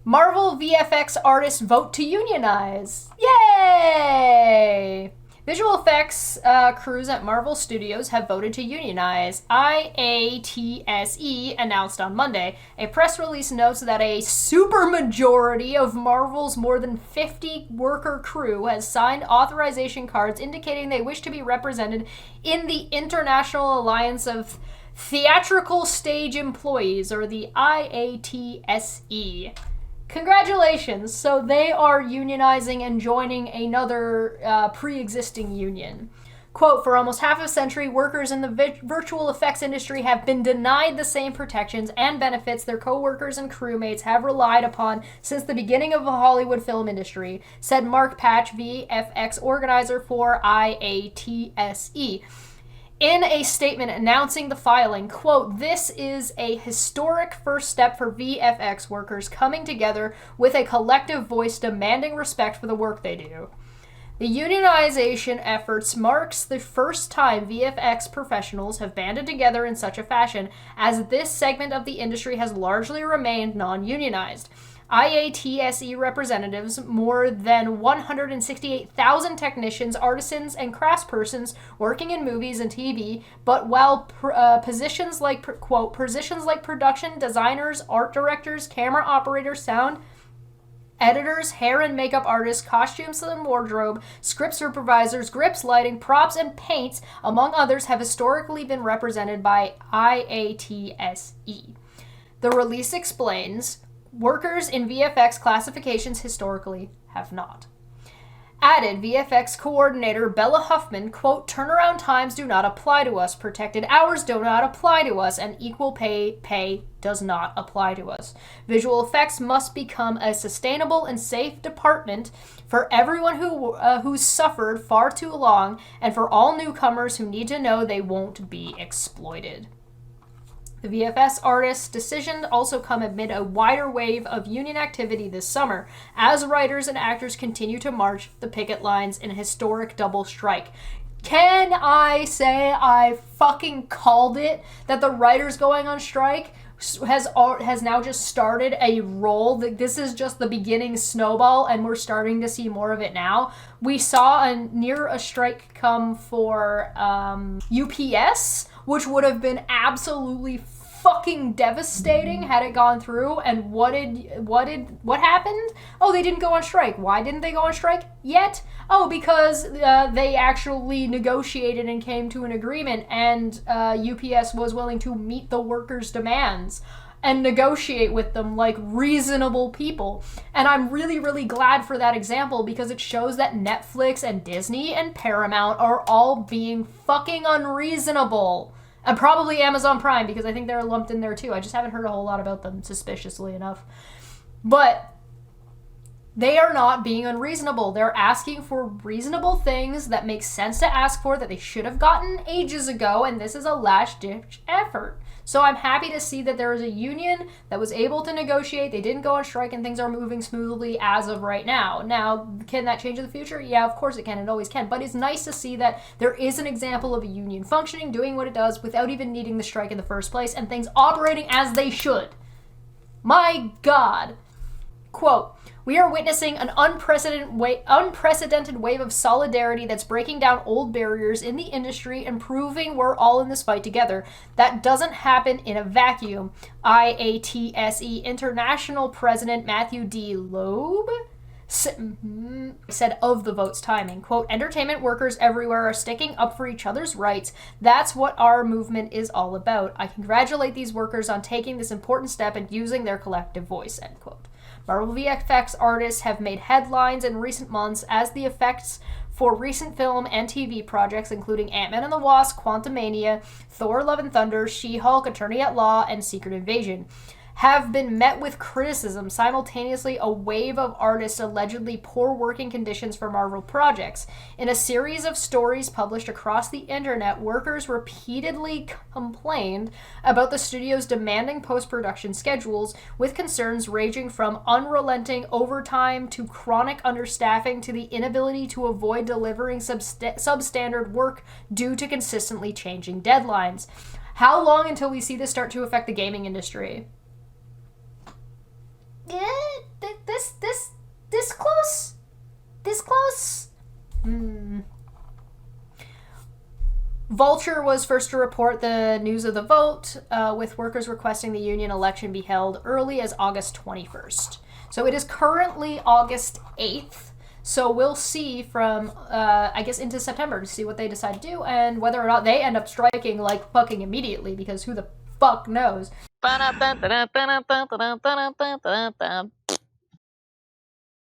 Marvel VFX artists vote to unionize. Yay! Visual effects crews at Marvel Studios have voted to unionize. IATSE announced on Monday. A press release notes that a supermajority of Marvel's more than 50 worker crew has signed authorization cards indicating they wish to be represented in the International Alliance of Theatrical Stage Employees, or the IATSE. Congratulations! So they are unionizing and joining another pre-existing union. Quote, for almost half a century, workers in the virtual effects industry have been denied the same protections and benefits their co-workers and crewmates have relied upon since the beginning of the Hollywood film industry, said Mark Patch, VFX organizer for IATSE. In a statement announcing the filing, quote, this is a historic first step for VFX workers coming together with a collective voice demanding respect for the work they do. The unionization efforts marks the first time VFX professionals have banded together in such a fashion, as this segment of the industry has largely remained non-unionized. IATSE representatives, more than 168,000 technicians, artisans, and craftspersons working in movies and TV, but while positions like production designers, art directors, camera operators, sound editors, hair and makeup artists, costumes and wardrobe, script supervisors, grips, lighting, props, and paints, among others, have historically been represented by IATSE. The release explains, workers in VFX classifications historically have not. Added VFX coordinator Bella Huffman, quote, turnaround times do not apply to us, protected hours do not apply to us, and equal pay does not apply to us. Visual effects must become a sustainable and safe department for everyone who's suffered far too long, and for all newcomers who need to know they won't be exploited. The VFX artists' decision also come amid a wider wave of union activity this summer, as writers and actors continue to march the picket lines in a historic double strike. Can I say I fucking called it, that the writers going on strike has now just started a roll? This is just the beginning snowball, and we're starting to see more of it now. We saw near a strike come for UPS, which would have been absolutely fucking devastating had it gone through. And what happened? Oh, they didn't go on strike. Why didn't they go on strike yet? Oh, because they actually negotiated and came to an agreement, and UPS was willing to meet the workers' demands and negotiate with them like reasonable people. And I'm really, really glad for that example, because it shows that Netflix and Disney and Paramount are all being fucking unreasonable. And probably Amazon Prime, because I think they're lumped in there too. I just haven't heard a whole lot about them, suspiciously enough. But they are not being unreasonable. They're asking for reasonable things that make sense to ask for, that they should have gotten ages ago, and this is a last-ditch effort. So I'm happy to see that there is a union that was able to negotiate. They didn't go on strike, and things are moving smoothly as of right now. Now, can that change in the future? Yeah, of course it can. It always can. But it's nice to see that there is an example of a union functioning, doing what it does without even needing the strike in the first place, and things operating as they should. My God. Quote, we are witnessing an unprecedented wave of solidarity that's breaking down old barriers in the industry and proving we're all in this fight together. That doesn't happen in a vacuum. IATSE International President Matthew D. Loeb said of the vote's timing, quote, entertainment workers everywhere are sticking up for each other's rights. That's what our movement is all about. I congratulate these workers on taking this important step and using their collective voice, end quote. Marvel VFX artists have made headlines in recent months as the effects for recent film and TV projects, including Ant-Man and the Wasp, Quantumania, Thor Love and Thunder, She-Hulk, Attorney at Law, and Secret Invasion, have been met with criticism. Simultaneously, a wave of artists allegedly poor working conditions for Marvel projects. In a series of stories published across the internet, workers repeatedly complained about the studio's demanding post-production schedules, with concerns ranging from unrelenting overtime to chronic understaffing to the inability to avoid delivering substandard work due to consistently changing deadlines. How long until we see this start to affect the gaming industry? Vulture was first to report the news of the vote, with workers requesting the union election be held early as August 21st. So it is currently August 8th. So we'll see from, I guess, into September to see what they decide to do and whether or not they end up striking like fucking immediately, because who the fuck knows?